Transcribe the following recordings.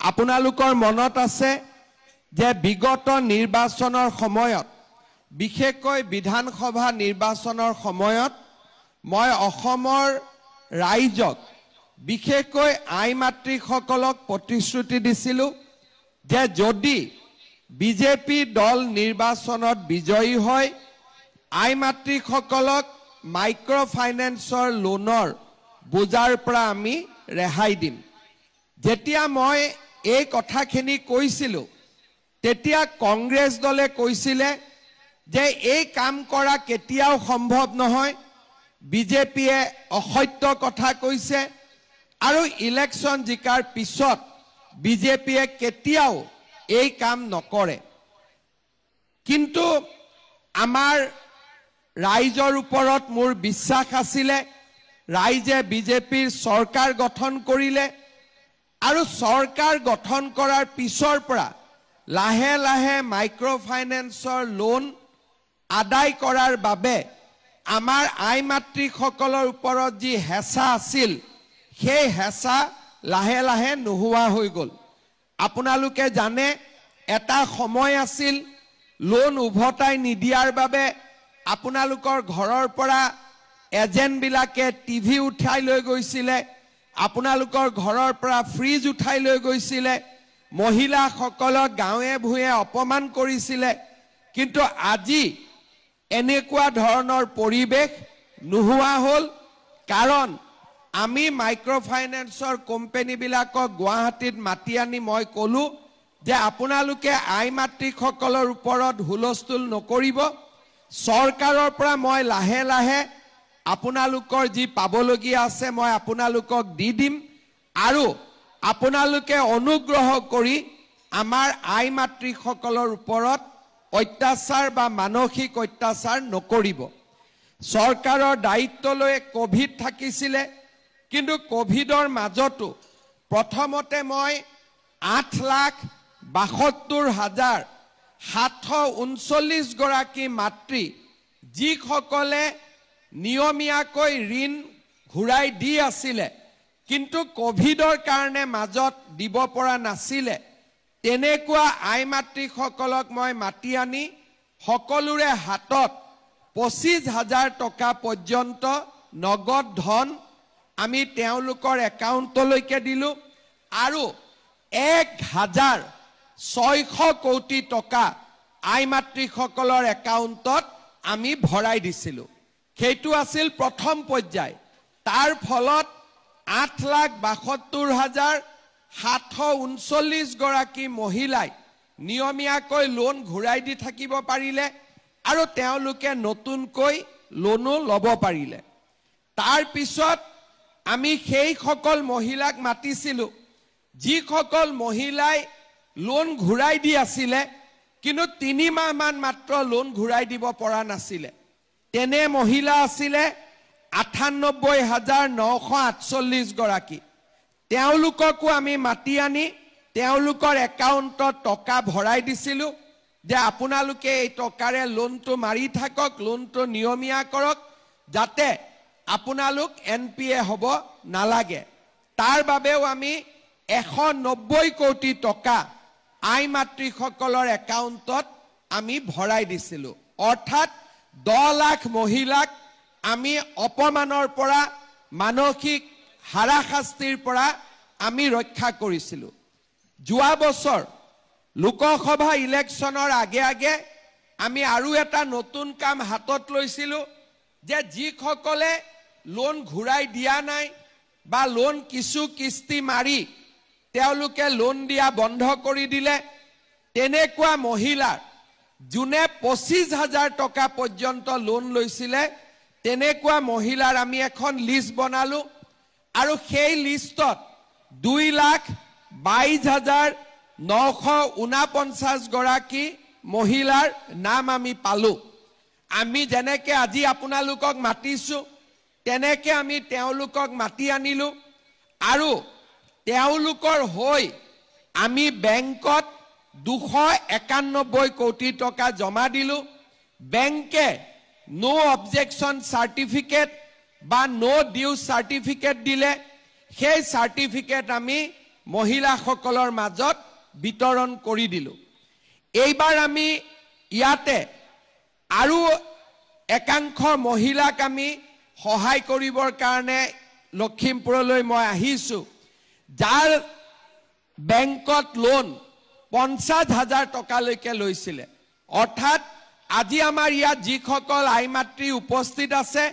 আপোনালোকৰ মনত আছে যে বিগত নিৰ্বাচনৰ সময়ত বিশেষকৈ বিধানসভা নিৰ্বাচনৰ সময়ত মই অসমৰ ৰাইজক বিশেষকৈ আই মাতৃসকলক প্ৰতিশ্ৰুতি দিছিলোঁ যে যদি বিজেপি দল নিৰ্বাচনত বিজয়ী হয় আই মাতৃসকলক মাইক্ৰ' ফাইনেন্সৰ লোনৰ বোজাৰ পৰা আমি ৰেহাই দিম। যেতিয়া মই এই কথাখিনি কৈছিলোঁ তেতিয়া কংগ্ৰেছ দলে কৈছিলে যে এই কাম কৰা কেতিয়াও সম্ভৱ নহয়, বিজেপিয়ে অসত্য কথা কৈছে আৰু ইলেকশ্যন জিকাৰ পিছত বিজেপিয়ে কেতিয়াও এই কাম নকৰে। কিন্তু আমাৰ ৰাইজৰ ওপৰত মোৰ বিশ্বাস আছিলে, ৰাইজে বিজেপিৰ চৰকাৰ গঠন কৰিলে আৰু চৰকাৰ গঠন কৰাৰ পিছৰ পৰা লাহে লাহে মাইক্ৰ' ফাইনেন্সৰ লোন আদায় কৰাৰ বাবে আমাৰ আই মাতৃসকলৰ ওপৰত যি হেঁচা আছিল সেই হেঁচা লাহে লাহে নোহোৱা হৈ গ'ল। আপোনালোকে জানে এটা সময় আছিল লোন উভতাই নিদিয়াৰ বাবে আপোনালোকৰ ঘৰৰ পৰা এজেণ্টবিলাকে টিভি উঠাই লৈ গৈছিলে, আপোনালোকৰ ঘৰৰ পৰা ফ্ৰিজ উঠাই লৈ গৈছিলে, মহিলাসকলক গাঁৱে ভূঞে অপমান কৰিছিলে। কিন্তু আজি এনেকুৱা ধৰণৰ পৰিৱেশ নোহোৱা হ'ল, কাৰণ আমি মাইক্ৰ' ফাইনেন্সৰ কোম্পানীবিলাকক গুৱাহাটীত মাতি আনি মই ক'লোঁ যে আপোনালোকে আই মাতৃসকলৰ ওপৰত হুলস্থুল নকৰিব, চৰকাৰৰ পৰা মই লাহে লাহে আপোনালোকৰ যি পাবলগীয়া আছে মই আপোনালোকক দি দিম আৰু আপোনালোকে অনুগ্ৰহ কৰি আমাৰ আই মাতৃসকলৰ ওপৰত অত্যাচাৰ বা মানসিক অত্যাচাৰ নকৰিব। চৰকাৰৰ দায়িত্ব লৈ কোভিড থাকিছিলে, কিন্তু কোভিডৰ মাজতো প্ৰথমতে মই 8,72,739 গৰাকী মাতৃ যিসকলে নিয়মীয়াকৈ ঋণ ঘূৰাই দি আছিলে কিন্তু কোভিডৰ কাৰণে মাজত দিব পৰা নাছিলে, তেনেকুৱা আই মাতৃসকলক মই মাতি আনি সকলোৰে হাতত 25,000 টকা পৰ্যন্ত নগদ ধন আমি তেওঁলোকৰ একাউণ্টলৈকে দিলোঁ আৰু 1,600 কোটি টকা আই মাতৃসকলৰ একাউণ্টত আমি ভৰাই দিছিলোঁ। সেইটো আছিল প্ৰথম পৰ্যায়। তাৰ ফলত 8,72,739 গৰাকী মহিলাই নিয়মীয়াকৈ লোন ঘূৰাই দি থাকিব পাৰিলে আৰু তেওঁলোকে নতুনকৈ লোনো ল'ব পাৰিলে। তাৰ পিছত আমি সেইসকল মহিলাক মাতিছিলোঁ যিসকল মহিলাই লোন ঘূৰাই দি আছিলে কিন্তু 3 মাহমান মাত্ৰ লোন ঘূৰাই দিব পৰা নাছিলে। তেনে মহিলা আছিলে 98,948 গৰাকী। তেওঁলোককো আমি মাতি আনি তেওঁলোকৰ একাউণ্টত টকা ভৰাই দিছিলোঁ যে আপোনালোকে এই টকাৰে লোনটো মাৰি থাকক, লোনটো নিয়মীয়া কৰক, যাতে আপোনালোক NPA হ'ব নালাগে। তাৰ বাবেও আমি 190 কোটি টকা আই মাতৃসকলৰ একাউণ্টত আমি ভৰাই দিছিলোঁ। অৰ্থাৎ 10 লাখ মহিলাক আমি অপমানৰ পৰা, মানসিক হাৰাশাস্তিৰ পৰা আমি ৰক্ষা কৰিছিলোঁ। যোৱা বছৰ লোকসভা ইলেকশ্যনৰ আগে আগে আমি আৰু এটা নতুন কাম হাতত লৈছিলোঁ যে যিসকলে লোন ঘূৰাই দিয়া নাই বা লোন কিছু কিস্তি মাৰি তেওঁলোকে লোন দিয়া বন্ধ কৰি দিলে, তেনেকুৱা মহিলাৰ যোনে 25,000 টকা পৰ্যন্ত লোন লৈছিলে তেনেকুৱা মহিলাৰ আমি এখন লিষ্ট বনালোঁ আৰু সেই লিষ্টত 2,22,949 গৰাকী মহিলাৰ নাম আমি পালোঁ। আমি যেনেকৈ আজি আপোনালোকক মাতিছোঁ তেনেকৈ আমি তেওঁলোকক মাতি আনিলোঁ আৰু তেওঁলোকৰ হৈ আমি বেংকত 291 কোটি টকা জমা দিলোঁ। বেংকে নো অবজেকশ্যন চাৰ্টিফিকেট বা নো ডিউ চাৰ্টিফিকেট দিলে। সেই চাৰ্টিফিকেট আমি মহিলাসকলৰ মাজত বিতৰণ কৰি দিলোঁ। এইবাৰ আমি ইয়াতে আৰু একাংশ মহিলাক আমি সহায় কৰিবৰ কাৰণে লখিমপুৰলৈ মই আহিছোঁ, যাৰ বেংকত লোন 50,000 টকালৈকে লৈছিলে। অৰ্থাৎ আজি আমাৰ ইয়াত যিসকল আই মাতৃ উপস্থিত আছে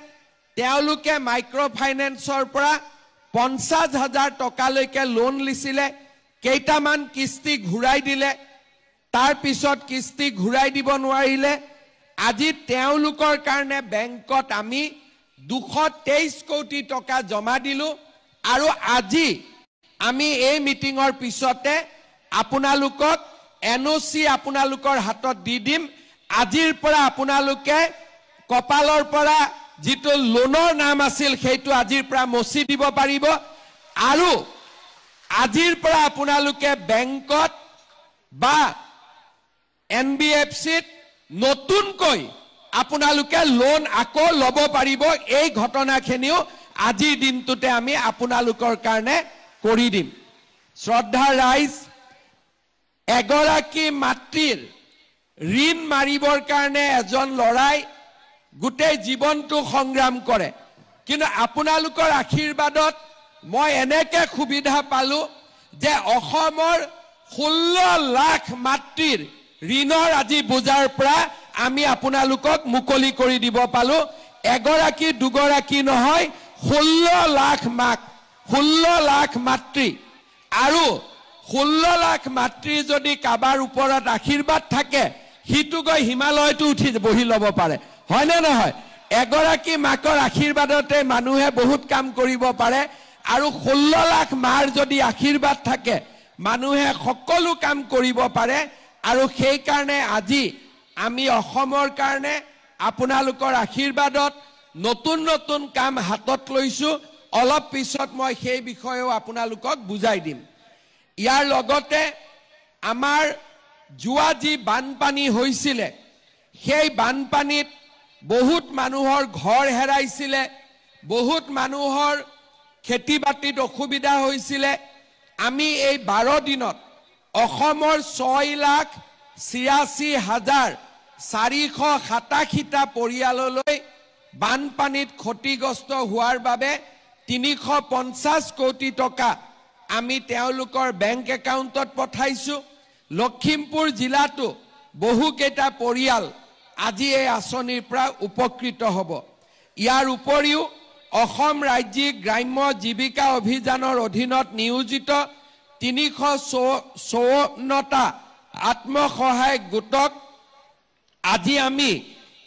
তেওঁলোকে মাইক্ৰ ফাইনেন্সৰ পৰা 50,000 টকালৈকে লোন লৈছিলে। কেইটামান কিস্তি ঘূৰাই দিলে, তাৰ পিছত কিস্তি ঘূৰাই দিব নোৱাৰিলে। আজি তেওঁলোকৰ কাৰণে বেংকত আমি 223 কোটি টকা জমা দিলোঁ। আৰু আজি আমি এই মিটিঙৰ পিছতে আপোনালোকক NOC আপোনালোকৰ হাতত দি দিম। আজিৰ পৰা আপোনালোকে কপালৰ পৰা যিটো লোনৰ নাম আছিল সেইটো আজিৰ পৰা মচি দিব পাৰিব। আৰু আজিৰ পৰা আপোনালোকে বেংকত বা NBFCত নতুনকৈ আপোনালোকে লোন আকৌ ল'ব পাৰিব। এই ঘটনাখিনিও আজিৰ দিনটোতে আমি আপোনালোকৰ কাৰণে কৰি দিম। শ্ৰদ্ধা ৰাইজ, এগৰাকী মাতৃৰ ঋণ মাৰিবৰ কাৰণে এজন ল'ৰাই গোটেই জীৱনটো সংগ্ৰাম কৰে, কিন্তু আপোনালোকৰ আশীৰ্বাদত মই এনেকে সুবিধা পালোঁ যে অসমৰ 16 লাখ মাতৃৰ ঋণৰ আজি বোজাৰ পৰা আমি আপোনালোকক মুকলি কৰি দিব পালোঁ। এগৰাকী দুগৰাকী নহয়, 16 লাখ মাক, 16 লাখ মাতৃ। আৰু 16 লাখ মাতৃৰ যদি কাবাৰ ওপৰত আশীৰ্বাদ থাকে সিটো গৈ হিমালয়টো উঠি বহি ল'ব পাৰে, হয়নে নহয়? এগৰাকী মাকৰ আশীৰ্বাদতে মানুহে বহুত কাম কৰিব পাৰে। আৰু 16 লাখ মাৰ যদি আশীৰ্বাদ থাকে মানুহে সকলো কাম কৰিব পাৰে। আৰু সেইকাৰণে আজি আমি অসমৰ কাৰণে আপোনালোকৰ আশীৰ্বাদত নতুন নতুন কাম হাতত লৈছোঁ। অলপ পিছত মই সেই বিষয়েও আপোনালোকক বুজাই দিম। ইয়াৰ লগতে আমাৰ যোৱা যি বানপানী হৈছিলে সেই বানপানীত বহুত মানুহৰ ঘৰ হেৰাইছিলে, বহুত মানুহৰ খেতি বাতিত অসুবিধা হৈছিলে। আমি এই 12 দিনত অসমৰ 6,86,487টা পৰিয়াললৈ বানপানীত ক্ষতিগ্ৰস্ত হোৱাৰ বাবে 350 কোটি টকা আমি তেওঁলোকৰ বেংক একাউণ্টত পঠাইছোঁ। লখিমপুৰ জিলাতো বহুকেইটা পৰিয়াল আজি এই আঁচনিৰ পৰা উপকৃত হ'ব। ইয়াৰ উপৰিও অসম ৰাজ্যিক গ্ৰাম্য জীৱিকা অভিযানৰ অধীনত নিয়োজিত 354টা আত্মসহায়ক গোটক আজি আমি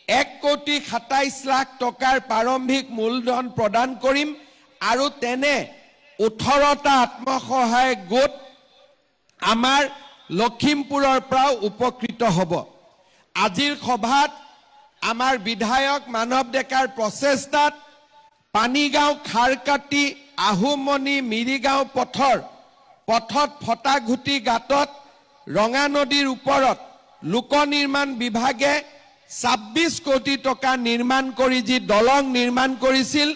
1,27 লাখ টকাৰ প্ৰাৰম্ভিক মূলধন প্ৰদান কৰিম। আৰু তেনে 18টা আত্মসহায়ক গোট আমাৰ লখিমপুৰৰ পৰাও উপকৃত হ'ব। আজিৰ সভাত আমাৰ বিধায়ক মানৱ ডেকাৰ প্ৰচেষ্টাত পানীগাঁও, খাৰকাটি, আহুমনি, মিৰিগাঁও পথত ফটাঘুটি গাঁতত ৰঙা নদীৰ ওপৰত লোক নিৰ্মাণ বিভাগে 26 কোটি টকা নিৰ্মাণ কৰি যি দলং নিৰ্মাণ কৰিছিল,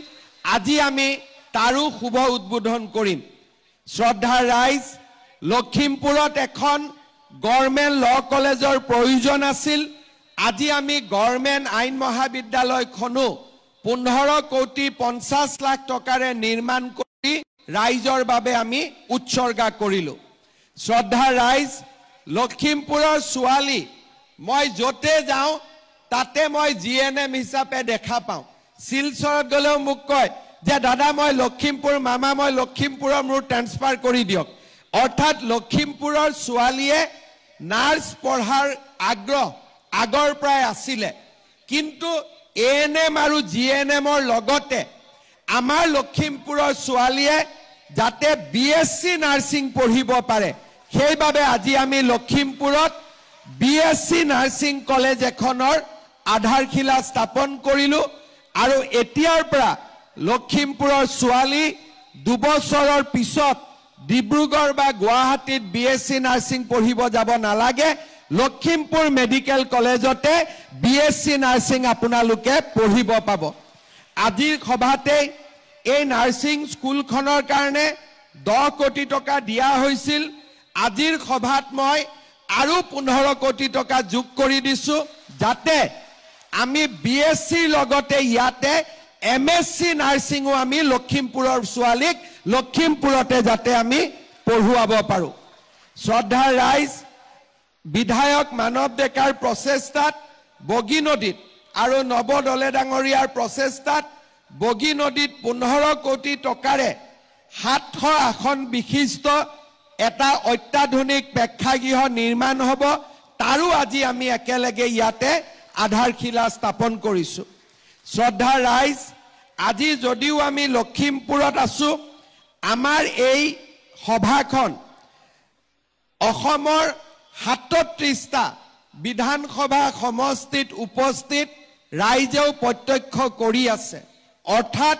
আজি আমি তাৰো শুভ উদ্বোধন কৰিম। শ্ৰদ্ধা ৰাইজ, লখিমপুৰত এখন গভৰ্ণমেণ্ট ল কলেজৰ প্ৰয়োজন আছিল। আজি আমি গভৰ্ণমেণ্ট আইন মহাবিদ্যালয়খনো 15 কোটি 50 লাখ টকাৰে নিৰ্মাণ কৰি ৰাইজৰ বাবে আমি উৎসৰ্গা কৰিলোঁ। শ্ৰদ্ধা ৰাইজ, লখিমপুৰৰ ছোৱালী মই য'তে যাওঁ তাতে মই GNM হিচাপে দেখা পাওঁ। শিলচৰত গ'লেও মোক কয় যে দাদা মই লখিমপুৰ, মামা মই লখিমপুৰৰ, মোৰ ট্ৰেন্সফাৰ কৰি দিয়ক। অৰ্থাৎ লখিমপুৰৰ ছোৱালীয়ে নাৰ্ছ পঢ়াৰ আগ্ৰহ আগৰ পৰাই আছিলে, কিন্তু ANM আৰু GNMৰ লগতে আমাৰ লখিমপুৰৰ ছোৱালীয়ে যাতে BSc নাৰ্ছিং পঢ়িব পাৰে সেইবাবে আজি আমি লখিমপুৰত BSc নাৰ্ছিং কলেজ এখনৰ আধাৰশিলা স্থাপন কৰিলোঁ। আৰু এতিয়াৰ পৰা লখিমপুৰৰ ছোৱালী 2 বছৰৰ পিছত ডিব্ৰুগড় বা গুৱাহাটীত BSc নাৰ্ছিং পঢ়িব যাব নালাগে। লখিমপুৰ মেডিকেল কলেজতে BSc নাৰ্ছিং আপোনালোকে পঢ়িব পাব। আজিৰ সভাতে এই নাৰ্ছিং স্কুলখনৰ কাৰণে 10 কোটি টকা দিয়া হৈছিল আজিৰ সভাত মই আৰু 15 কোটি টকা যোগ কৰি দিছো যাতে আমি বিএসসি লগতে ইয়াতে এমএসসি নাৰ্ছিংও আমি লখিমপুৰৰ ছোৱালীক লখিমপুৰতে যাতে আমি পঢ়ুৱাব পাৰো শ্ৰদ্ধাৰ ৰাইজ বিধায়ক মানৱ ডেকাৰ প্ৰচেষ্টাত বগী নদীত আৰু নৱ দলে ডাঙৰীয়াৰ প্ৰচেষ্টাত বগী নদীত 15 কোটি টকাৰে 700 আসন বিশিষ্ট এটা অত্যাধুনিক প্ৰেক্ষাগৃহ নিৰ্মাণ হ'ব তাৰো আজি আমি একেলগে ইয়াতে আধাৰশিলা স্থাপন কৰিছো শ্ৰদ্ধাৰ ৰাইজ আজি যদিও আমি লখিমপুৰত আছো আমাৰ এই সভাখন অসমৰ 37টা বিধানসভা সমষ্টিত উপস্থিত ৰাইজেও প্ৰত্যক্ষ কৰি আছে অৰ্থাৎ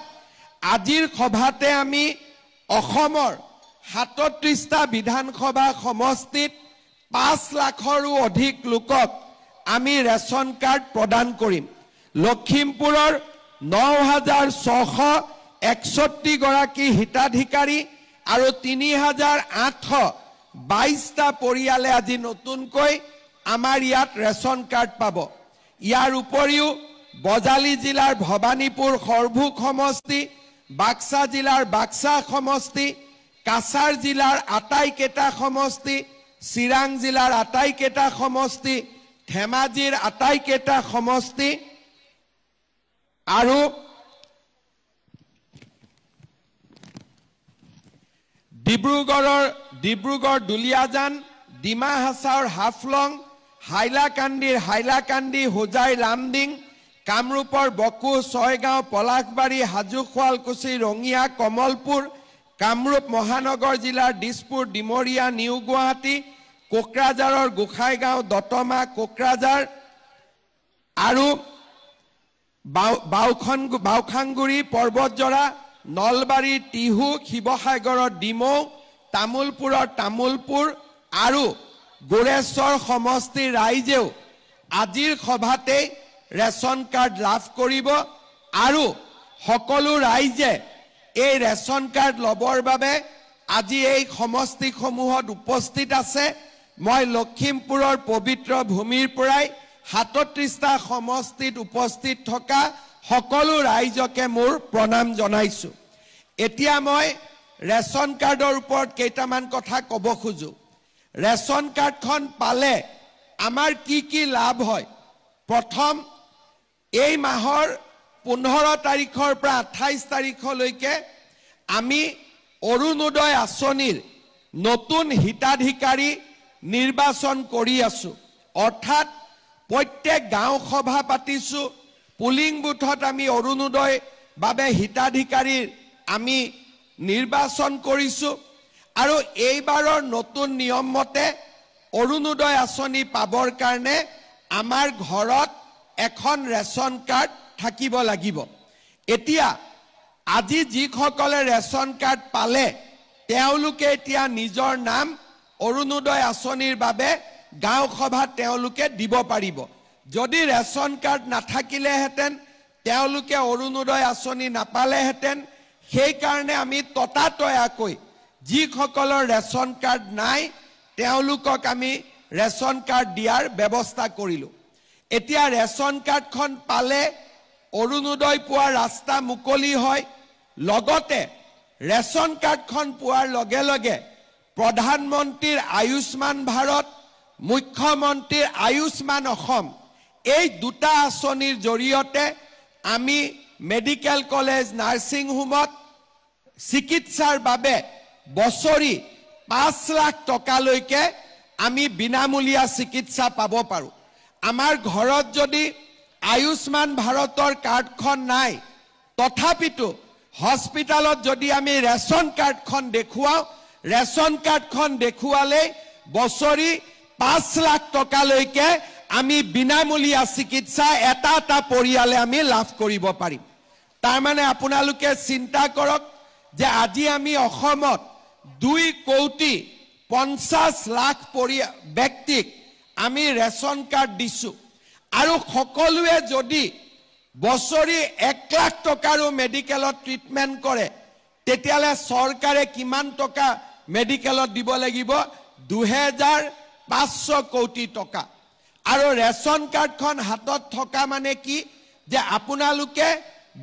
আজিৰ সভাতে আমি অসমৰ 37টা বিধানসভা সমষ্টিত 5 লাখৰো অধিক লোকক আমি ৰেশন কাৰ্ড প্ৰদান কৰিম লখিমপুৰৰ 9661 গৰাকী হিতাধিকাৰী আৰু 3822টা পৰিয়ালে আজি নতুনকৈ আমাৰ ইয়াত ৰেশন কাৰ্ড পাব ইয়াৰ উপৰিও বজালী জিলাৰ ভবানীপুৰ সৰভোগ সমষ্টি বাক্সা জিলাৰ বাক্সা সমষ্টি কাছাৰ জিলাৰ আটাইকেইটা সমষ্টি চিৰাং জিলাৰ আটাইকেইটা সমষ্টি ধেমাজিৰ আটাইকেইটা সমষ্টি আৰু ডিব্ৰুগড় দুলিয়াজান ডিমা হাছাওৰ হাফলং হাইলাকান্দি হোজাই লামডিং কামৰূপৰ বকো ছয়গাঁও পলাশবাৰী হাজো শুৱালকুছি ৰঙিয়া কমলপুৰ কামৰূপ মহানগৰ জিলাৰ দিছপুৰ ডিমৰীয়া নিউ গুৱাহাটী কোকৰাঝাৰৰ গোসাইগাঁও দতমা কোকৰাঝাৰ আৰু বাউখাংগুৰি পৰ্বতজৰা নলবাৰী টিহু শিৱসাগৰৰ ডিমৌ তামুলপুৰৰ তামুলপুৰ আৰু গোৰেশ্বৰ সমষ্টিৰ ৰাইজেও আজিৰ সভাতে ৰেশন কাৰ্ড লাভ কৰিব আৰু সকলো ৰাইজে এই ৰেশন কাৰ্ড লবৰ বাবে আজি এই সমষ্টিসমূহত উপস্থিত আছে মই লখিমপুৰৰ পবিত্ৰ ভূমিৰ পৰাই 37টা সমষ্টিত উপস্থিত থকা সকলো ৰাইজকে মোৰ প্ৰণাম জনাইছো এতিয়া মই ৰেশন কাৰ্ডৰ ওপৰত কেইটামান কথা ক'ব খুজো ৰেশন কাৰ্ডখন পালে আমাৰ কি লাভ হয় প্ৰথম এই মাহৰ 15 তাৰিখৰ পৰা 28 তাৰিখলৈকে আমি অৰুণোদয় আঁচনিৰ নতুন হিতাধিকাৰী নিৰ্বাচন কৰি আছো অৰ্থাৎ প্ৰত্যেক গাঁও সভা পাতিছো পুলিং বুথত আমি অৰুণোদয় বাবে হিতাধিকাৰী আমি নিৰ্বাচন কৰিছো আৰু এইবাৰৰ নতুন নিয়ম মতে অৰুণোদয় আঁচনি পাবৰ কাৰণে আমাৰ ঘৰত এখন ৰেশন কাৰ্ড থাকিব লাগিব এতিয়া আজি যিসকলে ৰেশন কাৰ্ড পালে তেওঁলোকে এতিয়া নিজৰ নাম অৰুণোদয় আঁচনিৰ বাবে গাঁও সভাত তেওঁলোকে দিব পাৰিব যদি ৰেশন কাৰ্ড নাথাকিলেহেঁতেন তেওঁলোকে অৰুণোদয় আঁচনি নাপালেহেঁতেন সেই কাৰণে আমি ততাতয়াকৈ যিসকলৰ ৰেশন কাৰ্ড নাই তেওঁলোকক আমি ৰেশন কাৰ্ড দিয়াৰ ব্যৱস্থা কৰিলো এতিয়া ৰেশন কাৰ্ডখন পালে অৰুণোদয় পোৱাৰ ৰাস্তা মুকলি হয় লগতে ৰেশন কাৰ্ডখন পোৱাৰ লগে লগে প্ৰধানমন্ত্ৰীৰ আয়ুষ্মান ভাৰত মুখ্যমন্ত্ৰীৰ আয়ুষ্মান অসম এই দুটা আঁচনিৰ জৰিয়তে আমি মেডিকেল কলেজ নাৰ্ছিং হোমত চিকিৎসাৰ বাবে বছৰি 5 লাখ টকালৈকে আমি বিনামূলীয়া চিকিৎসা পাব পাৰো আমাৰ ঘৰত যদি আয়ুষ্মান ভাৰতৰ কাৰ্ডখন নাই তথাপিতো হস্পিটালত যদি আমি ৰেশন কাৰ্ডখন দেখুৱাও ৰেশন কাৰ্ডখন দেখুৱালে বছৰি 5 লাখ টকালৈকে আমি বিনামূলীয়া চিকিৎসা এটা পৰিয়ালে আমি লাভ কৰিব পাৰিম তাৰ মানে আপোনালোকে চিন্তা কৰক যে আজি আমি অসমত 2,50,00,000 ব্যক্তিক আমি ৰেশন কাৰ্ড দিছো আৰু সকলোৱে যদি বছৰি 1 লাখ টকাৰো মেডিকেলত ট্ৰিটমেন্ট কৰে তেতিয়ালে চৰকাৰে কিমান টকা মেডিকেলত দিব লাগিব 2500 কোটি টকা আৰু ৰেচন কাৰ্ডখন হাতত থকা মানে কি যে আপোনালোকে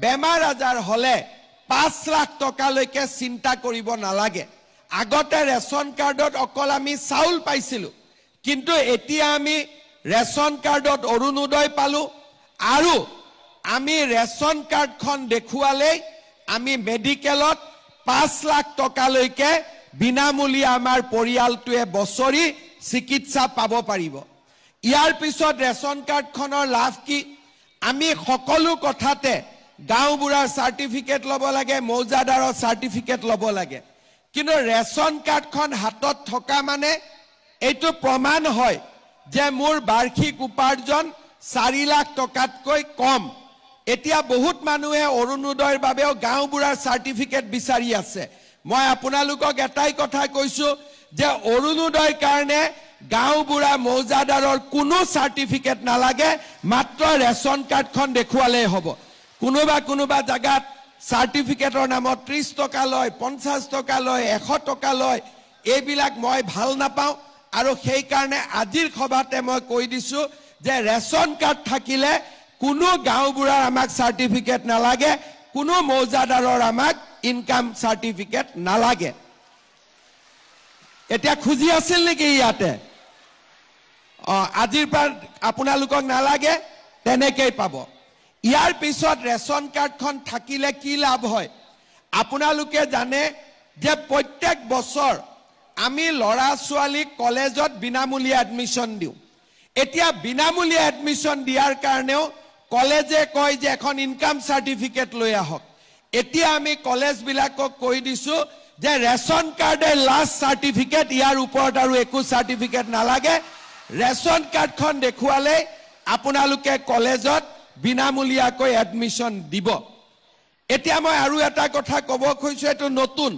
বেমাৰ আজাৰ হলে 5 লাখ টকালৈকে চিন্তা কৰিব নালাগে আগতে ৰেচন কাৰ্ডত অকল আমি চাউল পাইছিলো কিন্তু এতিয়া আমি ৰেচন কাৰ্ডত অৰুণোদয় পালো আৰু আমি ৰেচন কাৰ্ডখন দেখুৱালে আমি মেডিকেলত 5 লাখ টকালৈকে বিনামূলীয়া আমাৰ পৰিয়ালটোৱে বছৰি চিকিৎসা পাব পাৰিব ইয়াৰ পিছত ৰেচন কাৰ্ডখনৰ লাভ কি আমি সকলো কথাতে গাঁওবুঢ়াৰ সাৰ্টিফিকেট ল'ব লাগে মৌজাদাৰৰ সাৰ্টিফিকেট ল'ব লাগে কিন্তু ৰেচন কাৰ্ডখন হাতত থকা মানে এইটো প্ৰমাণ হয় যে মোৰ বাৰ্ষিক উপাৰ্জন 4 লাখ টকাতকৈ কম এতিয়া বহুত মানুহে অৰুণোদয়ৰ বাবেও গাঁওবুঢ়াৰ সাৰ্টিফিকেট বিচাৰি আছে মই আপোনালোকক এটাই কথা কৈছো যে অৰুণোদয়ৰ কাৰণে গাঁওবুঢ়া মৌজাদাৰৰ কোনো সাৰ্টিফিকেট নালাগে মাত্ৰ ৰেচন কাৰ্ডখন দেখুৱালেই হ'ব কোনোবা জাগাত সাৰ্টিফিকেটৰ নামত 30 টকা লয় 50 টকা লয় 100 টকা লয় এইবিলাক মই ভাল নাপাওঁ আৰু সেই কাৰণে আজিৰ সভাতে মই কৈ দিছো যে ৰেচন কাৰ্ড থাকিলে কোনো গাঁওবুঢ়াৰ আমাক সাৰ্টিফিকেট নালাগে কোনো মৌজাদাৰৰ আমাক ইনকাম সাৰ্টিফিকেট নালাগে এতিয়া খুজি আছিল নেকি ইয়াতে আজিৰ পৰা আপোনালোকক নালাগে তেনেকৈ পাব ইয়াৰ পিছত ৰেচন কাৰ্ডখন থাকিলে কি লাভ হয় আপোনালোকে জানে যে প্ৰত্যেক বছৰ আমি লৰা ছোৱালী কলেজত বিনামূলীয়া এডমিশন দিও এতিয়া বিনামূলীয়া এডমিশন দিয়াৰ কাৰণেও কলেজে কয় যে এখন ইনকাম সাৰ্টিফিকেট লৈ আহক এতিয়া আমি কলেজ বিলাকক কৈ দিছো যে ৰেচন কাৰ্ডে লাষ্ট সাৰ্টিফিকেট ইয়াৰ ওপৰত আৰু একো সাৰ্টিফিকেট নালাগে ৰেচন কাৰ্ডখন দেখুৱালে আপোনালোকে কলেজত বিনামূলীয়াকৈ এডমিশন দিব এতিয়া মই আৰু এটা কথা ক'ব খুজিছো এটো নতুন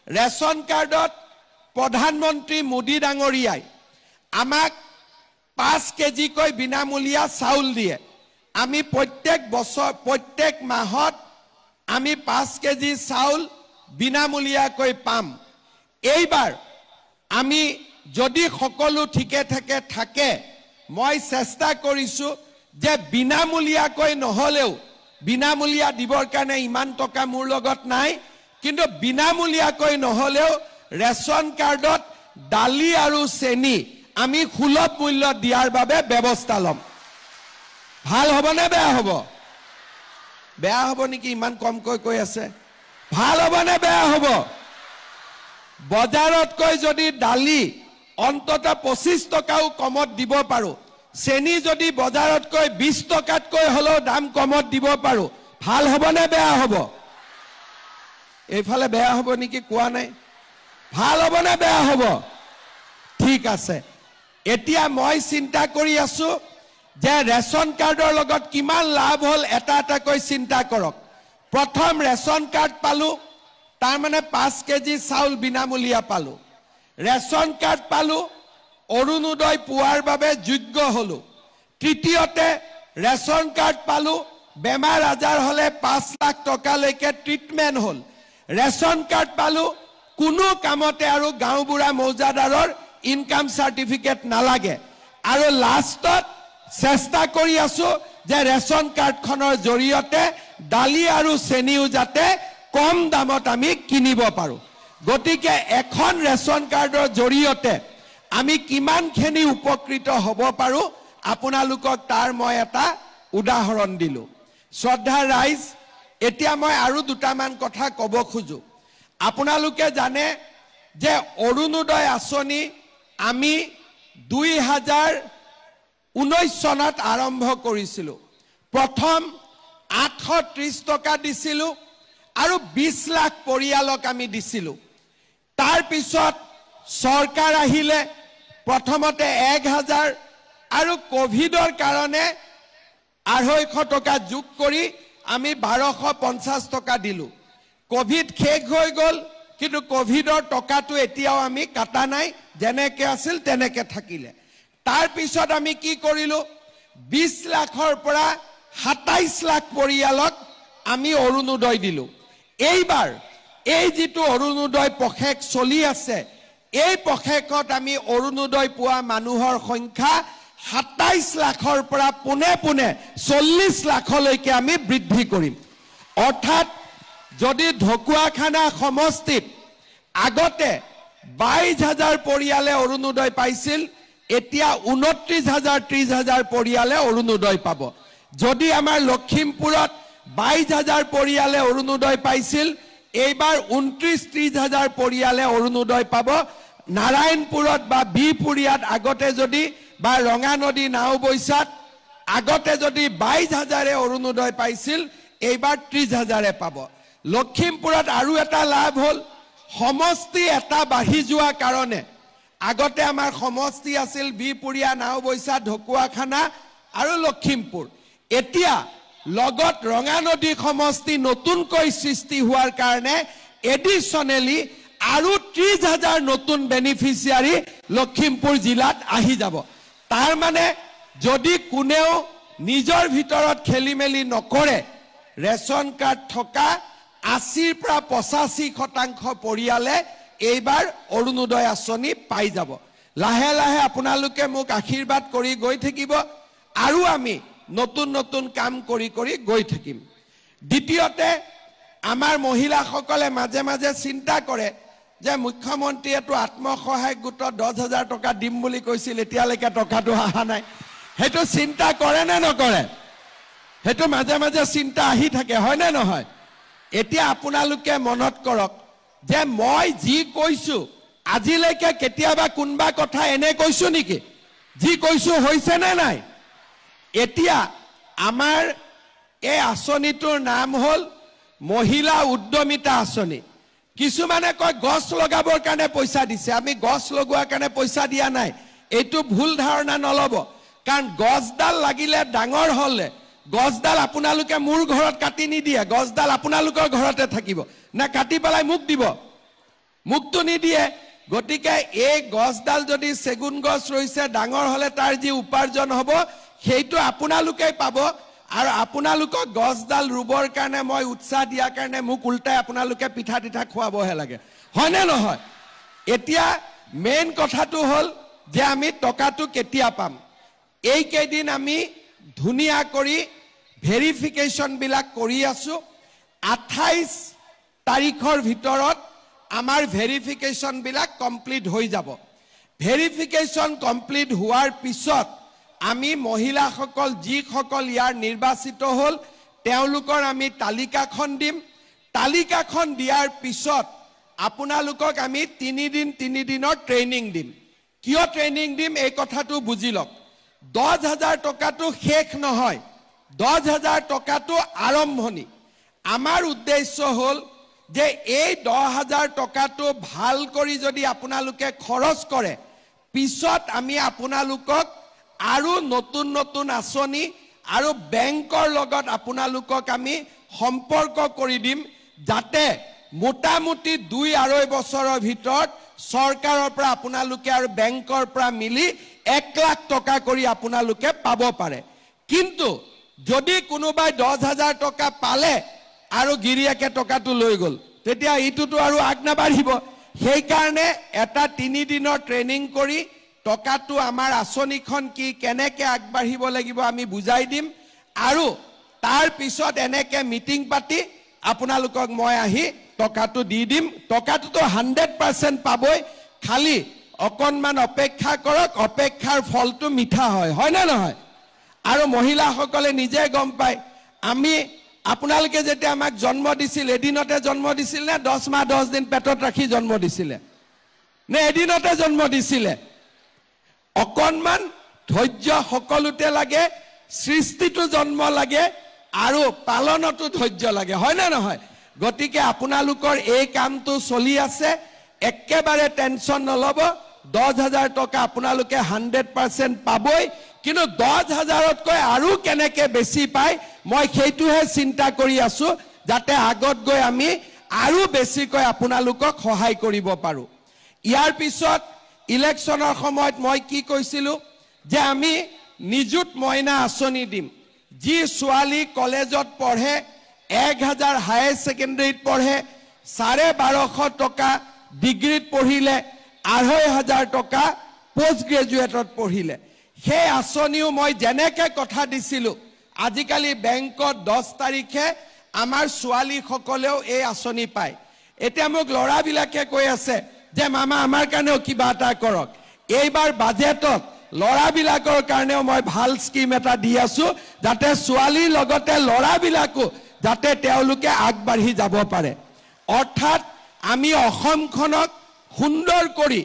ৰেচন কাৰ্ডত প্ৰধানমন্ত্ৰী মোদী ডাঙৰীয়াই আমাক 5 কেজি কৈ বিনামূলীয়া চাউল দিয়ে আমি প্ৰত্যেক বছৰ প্ৰত্যেক মাহত আমি 5 কেজি চাউল বিনামূলীয়াকৈ পাম এইবাৰ আমি যদি সকলো ঠিকে থাকে মই চেষ্টা কৰিছো যে বিনামূলীয়াকৈ নহলেও বিনামূলীয়া দিবৰ কাৰণে ইমান টকা মোৰ লগত নাই কিন্তু বিনামূলীয়াকৈ নহলেও ৰেচন কাৰ্ডত দালি আৰু চেনি আমি সুলভ মূল্য দিয়াৰ বাবে ব্যৱস্থা লম ভাল হ'ব নে বেয়া হ'ব নেকি ইমান কমকৈ কৈ আছে ভাল হ'ব নে বেয়া হ'ব বজাৰতকৈ যদি দালি অন্তত 25 টকাও কমত দিব পাৰো চেনি যদি বজাৰতকৈ 20 টকাতকৈ হলেও দাম কমত দিব পাৰো ভাল হ'ব নে বেয়া হ'ব এইফালে বেয়া হ'ব নেকি কোৱা নাই ভাল হ'ব নে বেয়া হ'ব ঠিক আছে এতিয়া মই চিন্তা কৰি আছো যে ৰেচন কাৰ্ডৰ লগত কিমান লাভ হল এটাকৈ চিন্তা কৰক প্ৰথম ৰেচন কাৰ্ড পালো তাৰ মানে 5 কেজি চাউল বিনামূলীয়া পালো ৰেচন কাৰ্ড পালো অৰুণোদয় পোৱাৰ বাবে যোগ্য হলো তৃতীয়তে ৰেচন কাৰ্ড পালো বেমাৰ আজাৰ হলে 5 লাখ টকালৈকে ট্ৰিটমেন্ট হল ৰেচন কাৰ্ড পালো কোনো কামতে আৰু গাঁওবুঢ়া মৌজাদাৰৰ ইনকাম সাৰ্টিফিকেট নালাগে আৰু লাষ্টত চেষ্টা কৰি আছো যে ৰেচন কাৰ্ডখনৰ জৰিয়তে দালি আৰু চেনিও যাতে কম দামত আমি কিনিব পাৰো গতিকে এখন ৰেচন কাৰ্ডৰ জৰিয়তে আমি কিমানখিনি উপকৃত হ'ব পাৰো আপোনালোকক তাৰ মই এটা উদাহৰণ দিলো শ্ৰদ্ধা ৰাইজ এতিয়া মই আৰু দুটামান কথা ক'ব খুজো আপোনালোকে জানে যে অৰুণোদয় আঁচনি আমি 2019 চনত আৰম্ভ কৰিছিলো প্ৰথম 830 টকা দিছিলো আৰু 20 লাখ পৰিয়ালক আমি দিছিলো তাৰ পিছত সৰকাৰ আহিলে প্ৰথমতে 1000 আৰু কোভিডৰ কাৰণে 250 টকা যোগ কৰি আমি 1250 টকা দিলো কোভিড শেষ হৈ গল কিন্তু কোভিডৰ টকাটো এতিয়াও আমি কাটা নাই যেনেকৈ আছিল তেনেকৈ থাকিলে তাৰ পিছত আমি কি কৰিলো 20 লাখৰ পৰা 27 লাখ পৰিয়ালক আমি অৰুণোদয় দিলো এইবাৰ এই যিটো অৰুণোদয় পখেক চলি আছে এই পখেকত আমি অৰুণোদয় পোৱা মানুহৰ সংখ্যা 27 লাখৰ পৰা পুনে পুনে 40 লাখলৈকে আমি বৃদ্ধি কৰিম অৰ্থাৎ যদি ঢকুৱাখানা সমষ্টিত আগতে 22,000 পৰিয়ালে অৰুণোদয় পাইছিল এতিয়া 29,000 30,000 পৰিয়ালে অৰুণোদয় পাব যদি আমাৰ লখিমপুৰত 22,000 পৰিয়ালে অৰুণোদয় পাইছিল এইবাৰ 29-30,000 পৰিয়ালে অৰুণোদয় পাব নাৰায়ণপুৰত বা বিপুৰিয়াত আগতে যদি বা ৰঙানদী নাওবৈছাত আগতে যদি 22,000 অৰুণোদয় পাইছিল এইবাৰ 30,000 পাব লখিমপুৰত আৰু এটা লাভ হ'ল সমষ্টি এটা বাঢ়ি যোৱা কাৰণে আগতে আমাৰ সমষ্টি আছিল বিপুৰিয়া নাওবৈছা ঢকুৱাখানা আৰু লখিমপুৰ এতিয়া লগত ৰঙানদী সমষ্টি নতুনকৈ সৃষ্টি হোৱাৰ কাৰণে এডিশনেলি আৰু 30,000 নতুন বেনিফিচিয়াৰী লখিমপুৰ জিলাত আহি যাব তাৰ মানে যদি কোনেও নিজৰ ভিতৰত খেলিমেলি নকৰে ৰেশন কাৰ্ড থকা 80 পৰা 85% পৰিয়ালে এইবাৰ অৰুণোদয় আঁচনি পাই যাব লাহে লাহে আপোনালোকে মোক আশীৰ্বাদ কৰি গৈ থাকিব আৰু আমি নতুন নতুন কাম কৰি কৰি গৈ থাকিম দ্বিতীয়তে আমাৰ মহিলাসকলে মাজে মাজে চিন্তা কৰে যে মুখ্যমন্ত্ৰীয়েটো আত্মসহায়ক গোটত 10,000 টকা দিম বুলি কৈছিল এতিয়ালৈকে টকাটো অহা নাই হেতু চিন্তা কৰে নে নকৰে হেতু মাজে মাজে চিন্তা আহি থাকে হয় নে নহয় এতিয়া আপোনালোকে মনত কৰক যে মই যি কৈছো আজিলৈকে কেতিয়াবা কোনবা কথা এনে কৈছো নেকি যি কৈছো হৈছে নে নাই এতিয়া আমাৰ এই আঁচনিটোৰ নাম হ'ল মহিলা উদ্যমিতা আঁচনি কিছুমানে কয় গছ লগাবৰ কাৰণে পইচা দিছে আমি গছ লগোৱাৰ কাৰণে পইচা দিয়া নাই এইটো ভুল ধাৰণা নলব কাৰণ গছডাল লাগিলে ডাঙৰ হলে গছডাল আপোনালোকে মোৰ ঘৰত কাটি নিদিয়ে গছডাল আপোনালোকৰ ঘৰতে থাকিব না কাটি পেলাই মোক দিব মুক্ত নিদিয়ে গতিকে এই গছডাল যদি সেগুন গছ ৰৈছে ডাঙৰ হলে তাৰ যি উপাৰ্জন হ'ব সেইটো আপোনালোকে পাব আৰু আপোনালোকক গছডাল ৰুবৰ কাৰণে মই উৎসাহ দিয়াৰ কাৰণে মোক উল্টাই আপোনালোকে পিঠা তিঠা খোৱাবহে লাগে হয়নে নহয় এতিয়া মেইন কথাটো হ'ল যে আমি টকাটো কেতিয়া পাম এই কেইদিন আমি ধুনিয়া কৰি ভেৰিফিকেশন বিলাক কৰি আছো 28 তাৰিখৰ ভিতৰত আমাৰ ভেৰিফিকেশন বিলাক কমপ্লিট হৈ যাব ভেৰিফিকেশন কমপ্লিট হোৱাৰ পিছত আমি মহিলাসকল যিসকল ইয়াৰ নিৰ্বাচিত হ'ল তেওঁলোকৰ আমি তালিকাখন দিম তালিকাখন দিয়াৰ পিছত আপোনালোকক আমি 3 দিনৰ ট্ৰেইনিং দিম কিয় ট্ৰেইনিং দিম এই কথাটো বুজি লওক 10,000 টকাটো শেষ নহয় 10,000 টকাটো আৰম্ভণি আমাৰ উদ্দেশ্য হ'ল যে এই 10,000 টকাটো ভাল কৰি যদি আপোনালোকে খৰচ কৰে পিছত আমি আপোনালোকক আৰু নতুন নতুন আঁচনি আৰু বেংকৰ লগত আপোনালোকক আমি সম্পৰ্ক কৰি দিম যাতে মোটামুটি 2-2.5 বছৰৰ ভিতৰত চৰকাৰৰ পৰা আপোনালোকে আৰু বেংকৰ পৰা মিলি 1 লাখ টকা কৰি আপোনালোকে পাব পাৰে কিন্তু যদি কোনোবাই 10,000 টকা পালে আৰু গিৰিয়াকে টকাটো লৈ গল তেতিয়া ইটোটো আৰু আগনাবাঢ়িব সেই কাৰণে এটা 3 দিনৰ ট্ৰেইনিং কৰি টকাটো আমাৰ আঁচনিখন কি কেনেকে আগবাঢ়িব লাগিব আমি বুজাই দিম আৰু তাৰ পিছত এনেকে মিটিং পাতি আপোনালোকক মই আহি টকাটো দি দিম টকাটো তো 100% পাবই খালি অকনমান অপেক্ষা কৰক অপেক্ষাৰ ফলটো মিঠা হয় হয় না নহয় আৰু মহিলাসকলে নিজে গম পায় আমি আপোনালোকে যেতে আমাক জন্ম দিছিল এদিনতে জন্ম দিছিল নে 10 মাহ 10 দিন পেটত ৰাখি জন্ম দিছিল নে এদিনতে জন্ম দিছিল অকনমান ধৈৰ্য সকলোতে লাগে সৃষ্টিটো জন্ম লাগে আৰু পালনটো ধৈৰ্য লাগে হয় না নহয় গতিকে আপোনালোকৰ এই কামটো চলি আছে একেবাৰে টেনচন নলব 10,000 টকা আপোনালোকে 100% পাবই কিন্তু 10,000তকৈ আৰু কেনেকে বেছি পায় মই সেইটোহে চিন্তা কৰি আছো যাতে আগত গৈ আমি আৰু বেছিকৈ আপোনালোকক সহায় কৰিব পাৰো ইয়াৰ পিছত ইলেকশ্যনৰ সময়ত মই কি কৈছিলো যে আমি নিযুত মইনা আঁচনি দিম যি ছোৱালী কলেজত পঢ়ে 1000 হায়াৰ সেকেন্ডাৰীত পঢ়ে 1250 টকা ডিগ্ৰীত পঢ়িলে 2500 টকা পোষ্ট গ্ৰেজুৱেটত পঢ়িলে সেই আঁচনিও মই যেনেকৈ কথা দিছিলোঁ আজিকালি বেংকত 10 তাৰিখে আমাৰ ছোৱালীসকলেও এই আঁচনি পায় এতিয়া মোক ল'ৰাবিলাকে কৈ আছে যে মামা আমাৰ কাৰণেও কিবা এটা কৰক এইবাৰ বাজেটত ল'ৰাবিলাকৰ কাৰণেও মই ভাল স্কিম এটা দি আছোঁ যাতে ছোৱালীৰ লগতে ল'ৰাবিলাকো যাতে তেওঁলোকে আগবাঢ়ি যাব পাৰে অৰ্থাৎ আমি অসমখনক সুন্দৰ কৰি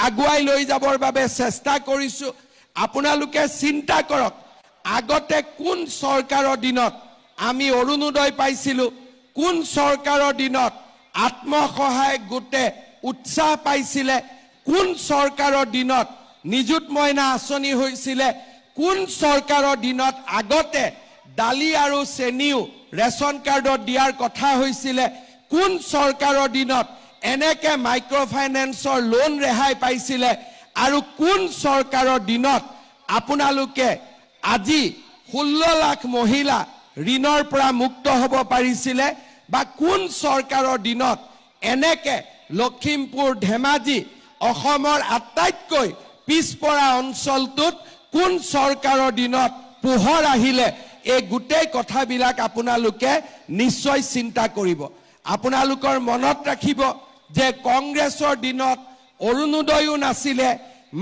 আগুৱাই লৈ যাবৰ বাবে চেষ্টা কৰিছোঁ আপোনালোকে চিন্তা কৰক আগতে কোন চৰকাৰৰ দিনত আমি অৰুণোদয় পাইছিলোঁ কোন চৰকাৰৰ দিনত আত্মসহায়ক গোটে উৎসাহ পাইছিলে কোন চৰকাৰৰ দিনত নিযুত মইনা আঁচনি হৈছিলে কোন চৰকাৰৰ দিনত আগতে দালি আৰু চেনিও ৰেচন কাৰ্ডত দিয়াৰ কথা হৈছিলে কোন চৰকাৰৰ দিনত এনেকে মাইক্ৰ ফাইনেন্সৰ লোন ৰেহাই পাইছিলে আৰু কোন চৰকাৰৰ দিনত আপোনালোকে আজি 16 লাখ মহিলা ঋণৰ পৰা মুক্ত হ'ব পাৰিছিলে বা কোন চৰকাৰৰ দিনত এনেকে লখিমপুৰ ধেমাজি অসমৰ আটাইতকৈ পিছপৰা অঞ্চলটোত কোন চৰকাৰৰ দিনত পোহৰ আহিলে এই গোটেই কথাবিলাক আপোনালোকে নিশ্চয় চিন্তা কৰিব আপোনালোকৰ মনত ৰাখিব যে কংগ্ৰেছৰ দিনত অৰুণোদয়ও নাছিলে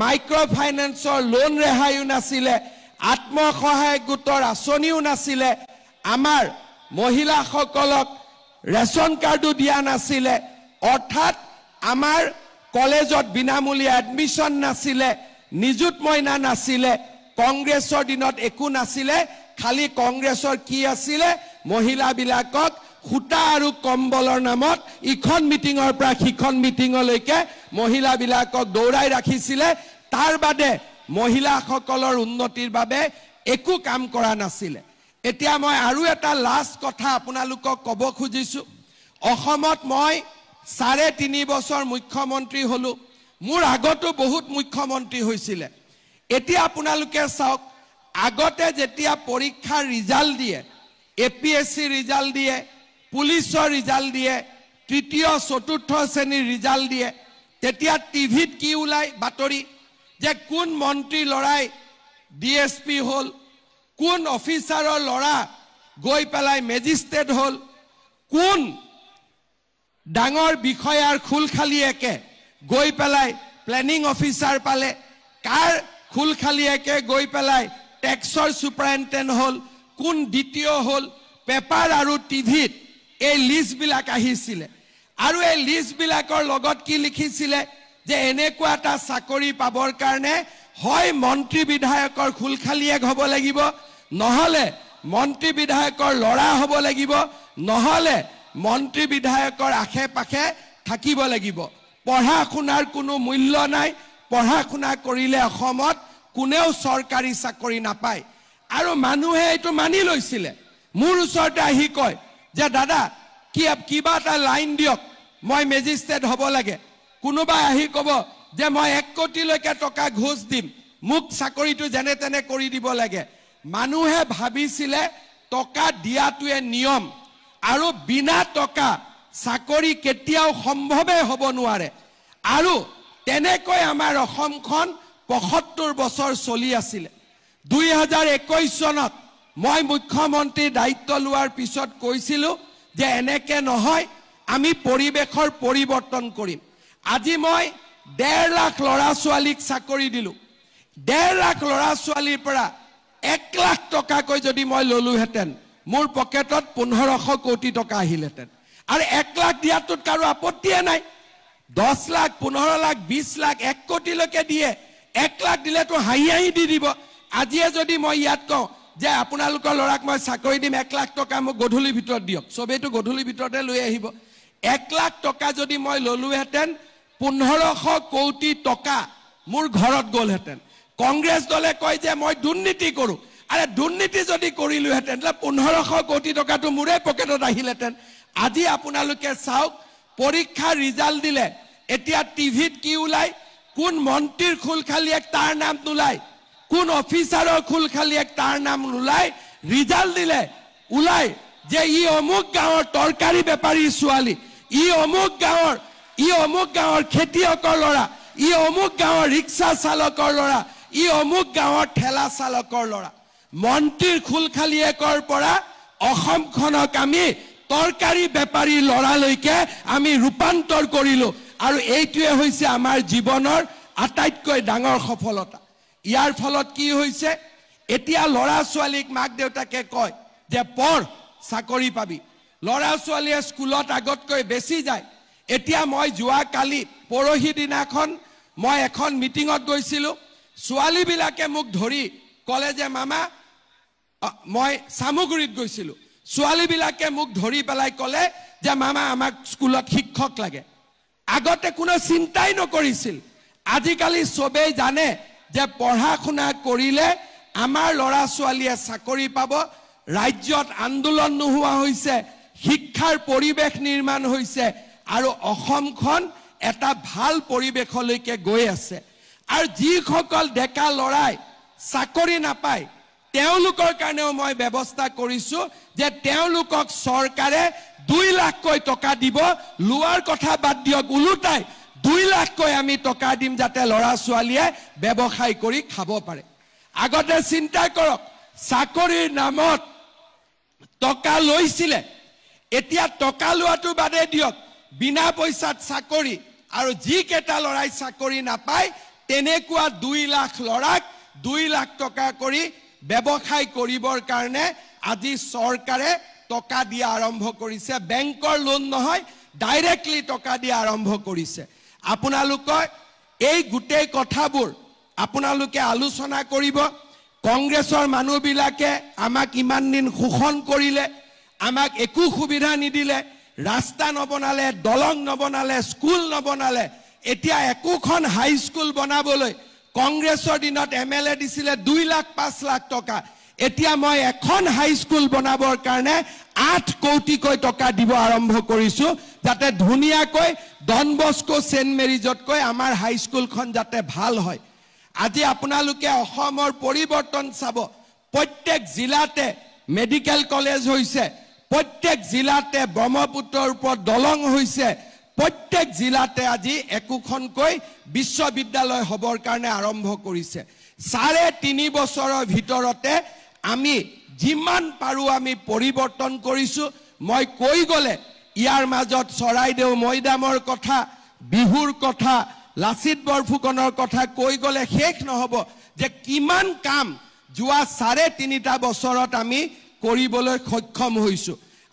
মাইক্ৰ ফাইনেন্সৰ লোন ৰেহাইও নাছিলে আত্মসহায়ক গোটৰ আঁচনিও নাছিলে আমাৰ মহিলাসকলক ৰেচন কাৰ্ডো দিয়া নাছিলে অৰ্থাৎ আমাৰ কলেজত বিনামূলীয়া এডমিশ্যন নাছিলে নিযুত মইনা নাছিলে কংগ্ৰেছৰ দিনত একো নাছিলে খালি কংগ্ৰেছৰ কি আছিলে মহিলাবিলাকক খুটা আৰু কম্বলৰ নামত ইখন মিটিঙৰ পৰা সিখন মিটিঙলৈকে মহিলাবিলাকক দৌৰাই ৰাখিছিলে তাৰ বাদে মহিলাসকলৰ উন্নতিৰ বাবে একো কাম কৰা নাছিলে এতিয়া মই আৰু এটা লাষ্ট কথা আপোনালোকক ক'ব খুজিছোঁ অসমত মই 3.5 বছৰ মুখ্যমন্ত্ৰী হলো মোৰ আগতো বহুত মুখ্যমন্ত্ৰী হৈছিলে এতিয়া আপোনালোকে চাওক আগতে যেতিয়া পৰীক্ষাৰ ৰিজাল্ট দিয়ে এপিএসসি ৰিজাল্ট দিয়ে পুলিচৰ ৰিজাল্ট দিয়ে তৃতীয় চতুৰ্থ শ্ৰেণীৰ ৰিজাল্ট দিয়ে তেতিয়া টিভিত কি ওলাই বাতৰি যে কোন মন্ত্ৰী লৰাই ডিএসপি হল কোন অফিচাৰৰ লৰা গৈ পেলাই মেজিষ্ট্ৰেট হল কোন ডাঙৰ বিষয়াৰ খুলখালিয়েকে গৈ পেলাই প্লেনিং অফিচাৰ পালে কাৰ খুলখালিয়েকে গৈ পেলাই টেক্সৰ সুপাৰিনটেণ্ডেণ্ট হল কোন দ্বিতীয় হল পেপাৰ আৰু টিভিত এই লিষ্টবিলাক আহিছিলে আৰু এই লিষ্টবিলাকৰ লগত কি লিখিছিলে যে এনেকুৱা এটা চাকৰি পাবৰ কাৰণে হয় মন্ত্ৰী বিধায়কৰ খুলখালিয়েক হ'ব লাগিব নহলে মন্ত্ৰী বিধায়কৰ লৰা হ'ব লাগিব নহলে মন্ত্ৰী বিধায়কৰ আশে পাশে থাকিব লাগিব পঢ়া শুনাৰ কোনো মূল্য নাই পঢ়া শুনা কৰিলে অসমত কোনেও চৰকাৰী চাকৰি নাপায় আৰু মানুহে এইটো মানি লৈছিলে মোৰ ওচৰতে আহি কয় যে দাদা কিবা এটা লাইন দিয়ক মই মেজিষ্ট্ৰেট হ'ব লাগে কোনোবাই আহি ক'ব যে মই 1 কোটিলৈকে টকা ঘোষ দিম মোক চাকৰিটো যেনে তেনে কৰি দিব লাগে মানুহে ভাবিছিলে টকা দিয়াটোৱে নিয়ম আৰু বিনা টকা চাকৰি কেতিয়াও সম্ভৱে হ'ব নোৱাৰে আৰু তেনেকৈ আমাৰ অসমখন 75 বছৰ চলি আছিল 2021 চনত মই মুখ্যমন্ত্ৰী দায়িত্ব লোৱাৰ পিছত কৈছিলোঁ যে এনেকে নহয় আমি পৰিবেশৰ পৰিৱৰ্তন কৰিম আজি মই 1.5 লাখ ল'ৰা ছোৱালীক চাকৰি দিলোঁ 1.5 লাখ ল'ৰা ছোৱালীৰ পৰা 1 লাখ টকাকৈ যদি মই ললোহেঁতেন মোৰ পকেটত 1500 কোটি টকা আহিলেহেঁতেন আৰু 1 লাখ দিয়াটোত কাৰো আপত্তিয়ে নাই 10 লাখ 15 লাখ 20 লাখ 1 কোটিলৈকে দিয়ে 1 লাখ দিলেতো হাঁহি দি দিব আজিয়ে যদি মই ইয়াত কওঁ যে আপোনালোকৰ ল'ৰাক মই চাকৰি দিম 1 লাখ টকা মোক গধূলিৰ ভিতৰত দিয়ক সবেইটো গধূলিৰ ভিতৰতে লৈ আহিব 1 লাখ টকা যদি মই ললোহেঁতেন 1500 কোটি টকা মোৰ ঘৰত গ'লহেঁতেন কংগ্ৰেছ দলে কয় যে মই দুৰ্নীতি কৰোঁ আৰে দুৰ্নীতি যদি কৰিলোহেঁতেন 1500 কোটি টকাটো মোৰে পকেটত আহিলেহেঁতেন আজি আপোনালোকে চাওক পৰীক্ষা ৰিজাল্ট দিলে এতিয়া টিভিত কি ওলাই কোন মন্ত্ৰীৰ খুলখালিয়েক তাৰ নাম নোলায় কোন অফিচাৰৰ খুলখালিয়েক তাৰ নাম নোলায় ৰিজাল্ট দিলে ওলাই যে ই অমুক গাঁৱৰ তৰকাৰী বেপাৰী ছোৱালী ই অমুক গাঁৱৰ খেতিয়কৰ ল'ৰা, ই অমুক গাঁৱৰ ৰিক্সা চালকৰ ল'ৰা, ই অমুক গাঁৱৰ ঠেলা চালকৰ ল'ৰা। মন্ত্ৰীৰ খুলখালিয়েকৰ পৰা অসমখনক আমি তৰকাৰী বেপাৰী ল'ৰালৈকে আমি ৰূপান্তৰ কৰিলো, আৰু এইটোৱে হৈছে আমাৰ জীৱনৰ আটাইতকৈ ডাঙৰ সফলতা। ইয়াৰ ফলত কি হৈছে, এতিয়া ল'ৰা ছোৱালীক মাক দেউতাকে কয় যে পঢ় চাকৰি পাবি। ল'ৰা ছোৱালীয়ে স্কুলত আগতকৈ বেছি যায়। এতিয়া মই যোৱা কালি পৰহি দিনাখন মই এখন মিটিঙত গৈছিলোঁ। ছোৱালীবিলাকে মোক ধৰি ক'লে যে মামা, মই চামুগুৰিত গৈছিলোঁ, ছোৱালীবিলাকে মোক ধৰি পেলাই ক'লে যে মামা আমাক স্কুলত শিক্ষক লাগে। আগতে কোনো চিন্তাই নকৰিছিল। আজিকালি চবেই জানে যে পঢ়া শুনা কৰিলে আমাৰ ল'ৰা ছোৱালীয়ে চাকৰি পাব। ৰাজ্যত আন্দোলন নোহোৱা হৈছে, শিক্ষাৰ পৰিৱেশ নিৰ্মাণ হৈছে, আৰু অসমখন এটা ভাল পৰিৱেশলৈকে গৈ আছে। আৰু যিসকল ডেকা ল'ৰাই চাকৰি নাপায় তেওঁলোকৰ কাৰণেও মই ব্যৱস্থা কৰিছো যে তেওঁলোকক চৰকাৰে 2 লাখকৈ টকা দিব। লোৱাৰ কথা বাদ দিয়ক, ওলোটাই 2 লাখকৈ আমি টকা দিম যাতে ল'ৰা ছোৱালীয়ে ব্যৱসায় কৰি খাব পাৰে। আগতে চিন্তা কৰক, চাকৰিৰ নামত টকা লৈছিলে, এতিয়া টকা লোৱাটো বাদে দিয়ক, বিনা পইচাত চাকৰি, আৰু যিকেইটা ল'ৰাই চাকৰি নাপায় তেনেকুৱা 2 লাখ ল'ৰাক 2 লাখ টকা কৰি ব্যৱসায় কৰিবৰ কাৰণে আজি চৰকাৰে টকা দিয়া আৰম্ভ কৰিছে। বেংকৰ লোন নহয়, ডাইৰেক্টলি টকা দিয়া আৰম্ভ কৰিছে। আপোনালোকৰ এই গোটেই কথাবোৰ আপোনালোকে আলোচনা কৰিব। কংগ্ৰেছৰ মানুহবিলাকে আমাক ইমান দিন শোষণ কৰিলে, আমাক একো সুবিধা নিদিলে, ৰাস্তা নবনালে, দলং নবনালে, স্কুল নবনালে। এতিয়া একোখন হাই স্কুল বনাবলৈ কংগ্ৰেছৰ দিনত MLA দিছিলে 2 লাখ 5 লাখ টকা। এতিয়া মই এখন হাই স্কুল বনাবৰ কাৰণে 8 কোটিকৈ টকা দিব আৰম্ভ কৰিছো, যাতে ধুনীয়াকৈ ডন বস্কো সেন্ট মেৰিজতকৈ আমাৰ হাই স্কুলখন যাতে ভাল হয়। আজি আপোনালোকে অসমৰ পৰিৱৰ্তন চাব। প্ৰত্যেক জিলাতে মেডিকেল কলেজ হৈছে, প্ৰত্যেক জিলাতে ব্ৰহ্মপুত্ৰৰ ওপৰত দলং হৈছে, প্ৰত্যেক জিলাতে আজি একোখনকৈ বিশ্ববিদ্যালয় হবৰ কাৰণে আৰম্ভ কৰিছে। 3.5 বছৰৰ ভিতৰতে আমি যিমান পাৰো আমি পৰিৱৰ্তন কৰিছো। মই কৈ গ'লে ইয়াৰ মাজত চৰাইদেউ মৈদামৰ কথা, বিহুৰ কথা, লাচিত বৰফুকনৰ কথা কৈ গ'লে শেষ নহ'ব যে কিমান কাম যোৱা 3.5 বছৰত আমি কৰিবলৈ সক্ষম হৈছো।